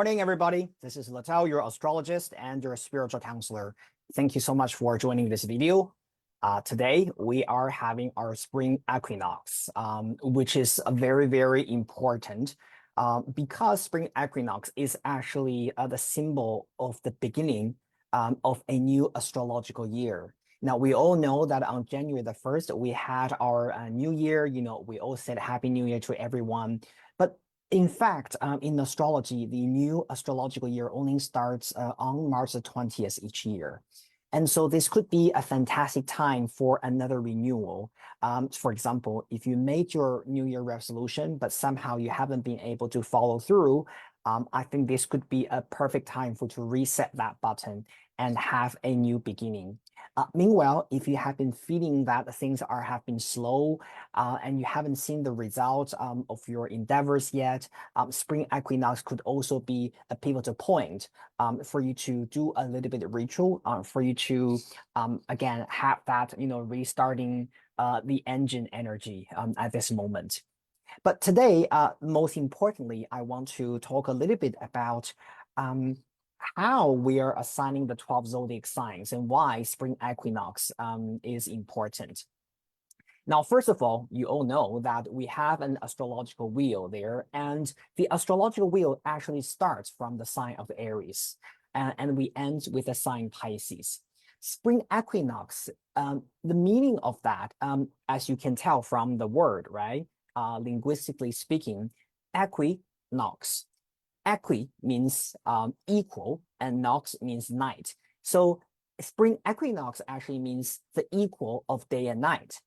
morning, everybody. This is Latel, your astrologist and your spiritual counselor. Thank you so much for joining this video. Today, we are having our spring equinox, which is a very, very important because spring equinox is actually the symbol of the beginning of a new astrological year. Now, we all know that on January the 1st, we had our new year. We all said Happy New Year to everyone. But in fact, in astrology, the new astrological year only starts on March the 20th each year. And so this could be a fantastic time for another renewal. For example, if you made your New Year resolution, but somehow you haven't been able to follow through, I think this could be a perfect time for to reset that button and have a new beginning. Meanwhile, if you have been feeling that things have been slow and you haven't seen the results of your endeavors yet, spring equinox could also be a pivotal point for you to do a little bit of ritual, for you to, again, have that, restarting the engine energy at this moment. But today, most importantly, I want to talk a little bit about how we are assigning the 12 zodiac signs and why spring equinox is important. Now, first of all, you all know that we have an astrological wheel there, and the astrological wheel actually starts from the sign of Aries, and we end with the sign Pisces. Spring equinox, the meaning of that, as you can tell from the word, right? Linguistically speaking, equinox. Equi means equal, and nox means night. So spring equinox actually means the equal of day and night.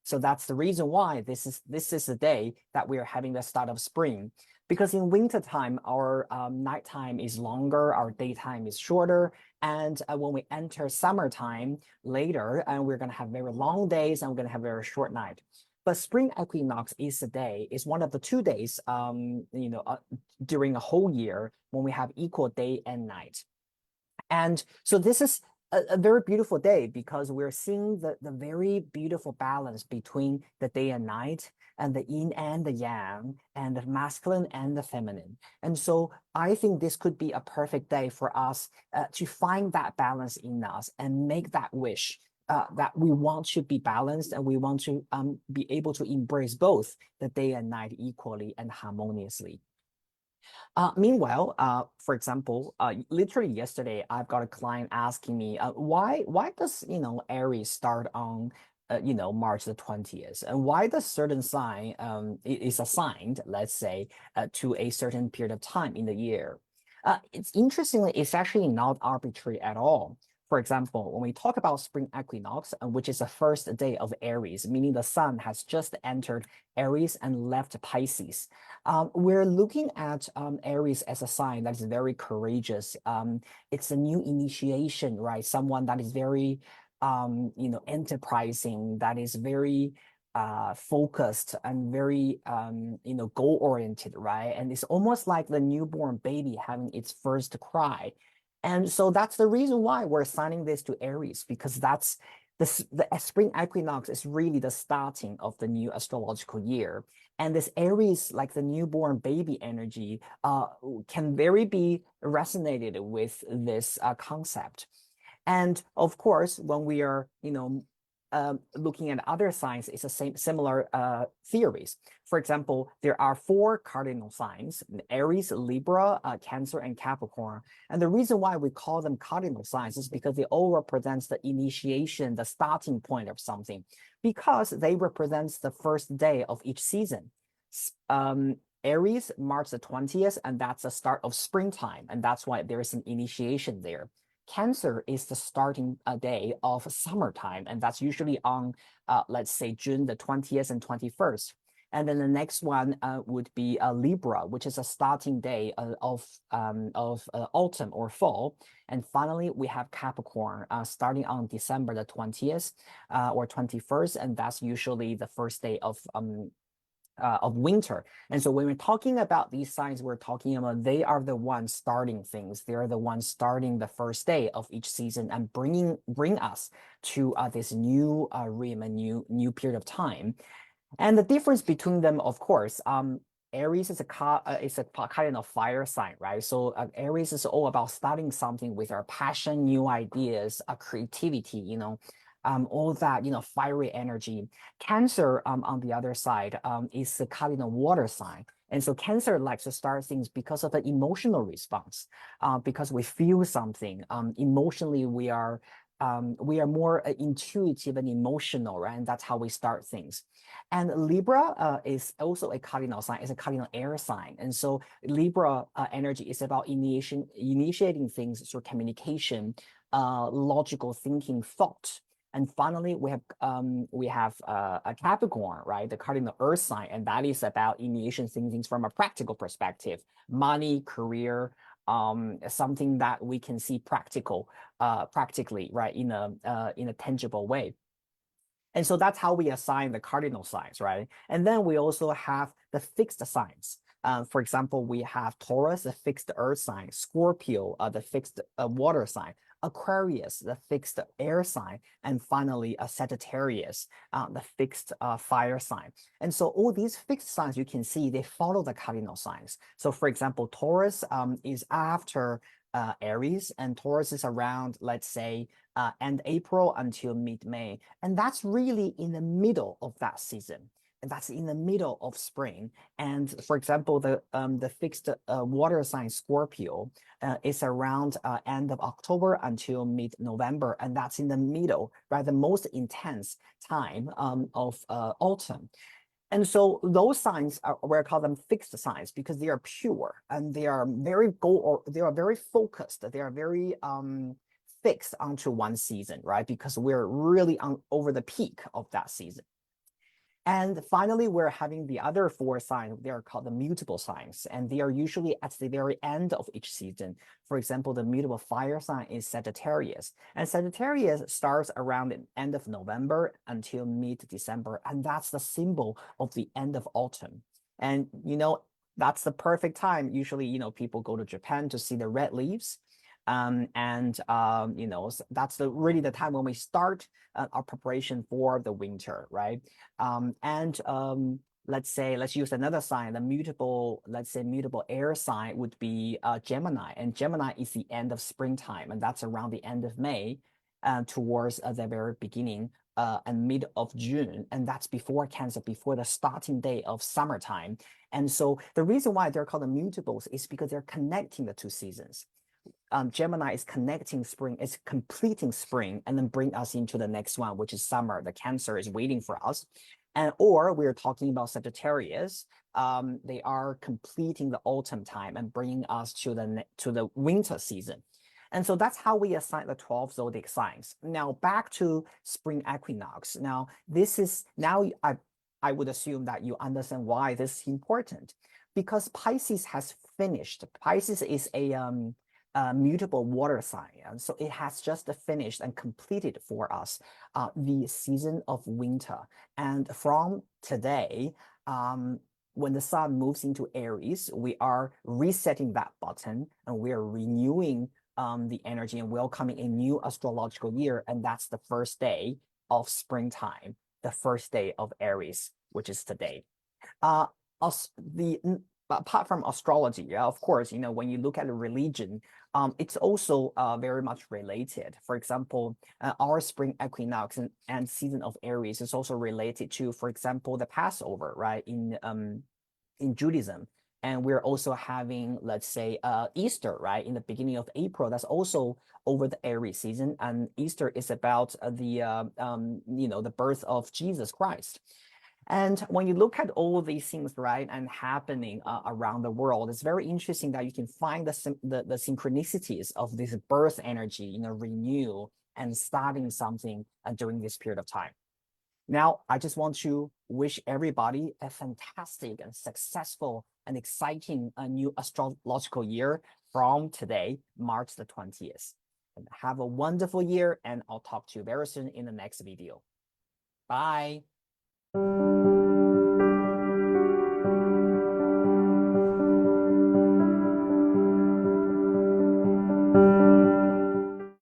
So that's the reason why this is the day that we are having the start of spring. Because in wintertime, our nighttime is longer, our daytime is shorter. And when we enter summertime later, and we're going to have very long days and we're going to have very short night. But spring equinox is one of the 2 days, during a whole year when we have equal day and night. And so this is a very beautiful day because we're seeing the very beautiful balance between the day and night and the yin and the yang and the masculine and the feminine. And so I think this could be a perfect day for us to find that balance in us and make that wish that we want to be balanced and we want to be able to embrace both the day and night equally and harmoniously. Meanwhile, for example, literally yesterday, I've got a client asking me, why does, Aries start on, March the 20th? And why does certain sign is assigned, let's say, to a certain period of time in the year? It's actually not arbitrary at all. For example, when we talk about spring equinox, which is the first day of Aries, meaning the sun has just entered Aries and left Pisces, we're looking at Aries as a sign that is very courageous. It's a new initiation, right? Someone that is very, enterprising, that is very focused and very, goal-oriented, right? And it's almost like the newborn baby having its first cry. And so that's the reason why we're assigning this to Aries, because that's the spring equinox is really the starting of the new astrological year. And this Aries, like the newborn baby energy, can very be resonated with this concept. And of course, when we are, looking at other signs, it's the similar theories. For example, there are 4 cardinal signs: Aries, Libra, Cancer, and Capricorn. And the reason why we call them cardinal signs is because they all represent the initiation, the starting point of something, because they represent the first day of each season. Aries, March the 20th, and that's the start of springtime, and that's why there is an initiation there. Cancer is the starting day of summertime, and that's usually on, let's say, June the 20th and 21st. And then the next one would be Libra, which is a starting day of autumn or fall. And finally, we have Capricorn starting on December the 20th or 21st, and that's usually the first day of winter. And so when we're talking about these signs, we're talking about they are the ones starting things. They are the ones starting the first day of each season and bring us to this new realm, a new period of time. And the difference between them, of course, Aries is a kind of fire sign, right? So Aries is all about starting something with our passion, new ideas, creativity, all that, fiery energy. Cancer, on the other side, is a cardinal water sign. And so Cancer likes to start things because of an emotional response, because we feel something. Emotionally, we are more intuitive and emotional, right? And that's how we start things. And Libra is also a cardinal sign, it's a cardinal air sign. And so Libra energy is about initiating things through communication, logical thinking, thought. And finally, we have a Capricorn, right? The cardinal earth sign, and that is about initiating things from a practical perspective, money, career, something that we can see practically, right, in a tangible way. And so that's how we assign the cardinal signs, right? And then we also have the fixed signs. For example, we have Taurus, the fixed earth sign, Scorpio, the fixed water sign, Aquarius, the fixed air sign, and finally Sagittarius, the fixed fire sign. And so all these fixed signs, you can see they follow the cardinal signs. So for example, Taurus is after Aries, and Taurus is around, let's say, end April until mid-May. And that's really in the middle of that season. And that's in the middle of spring. And for example, the fixed water sign Scorpio is around end of October until mid-November. And that's in the middle, right? The most intense time of autumn. And so those signs we call them fixed signs because they are pure and they are very they are very focused. They are very fixed onto one season, right? Because we're really over the peak of that season. And finally, we're having the other four signs. They are called the mutable signs, and they are usually at the very end of each season. For example, the mutable fire sign is Sagittarius, and Sagittarius starts around the end of November until mid-December, and that's the symbol of the end of autumn. And that's the perfect time. Usually, people go to Japan to see the red leaves. That's really the time when we start our preparation for the winter, right? Let's use another sign, the mutable air sign would be Gemini, and Gemini is the end of springtime, and that's around the end of May towards the very beginning and mid of June, and that's before Cancer, before the starting day of summertime. And so the reason why they're called the mutables is because they're connecting the two seasons. Gemini is connecting spring, is completing spring, and then bring us into the next one, which is summer. The Cancer is waiting for us. Or we're talking about Sagittarius. They are completing the autumn time and bringing us to the winter season. And so that's how we assign the 12 zodiac signs. Now back to spring equinox. Now I would assume that you understand why this is important, because Pisces has finished. Pisces is a mutable water sign. And so it has just finished and completed for us the season of winter. And from today, when the sun moves into Aries, we are resetting that button and we are renewing the energy and welcoming a new astrological year. And that's the first day of springtime, the first day of Aries, which is today. Apart from astrology, yeah, of course, when you look at a religion, it's also very much related. For example, our spring equinox and season of Aries is also related to, for example, the Passover, right, in Judaism. And we're also having, let's say, Easter, right, in the beginning of April. That's also over the Aries season. And Easter is about the birth of Jesus Christ. And when you look at all these things, right, and happening around the world, it's very interesting that you can find the synchronicities of this birth energy, renew and starting something during this period of time. Now, I just want to wish everybody a fantastic and successful and exciting new astrological year from today, March the 20th. And have a wonderful year, and I'll talk to you very soon in the next video. Bye.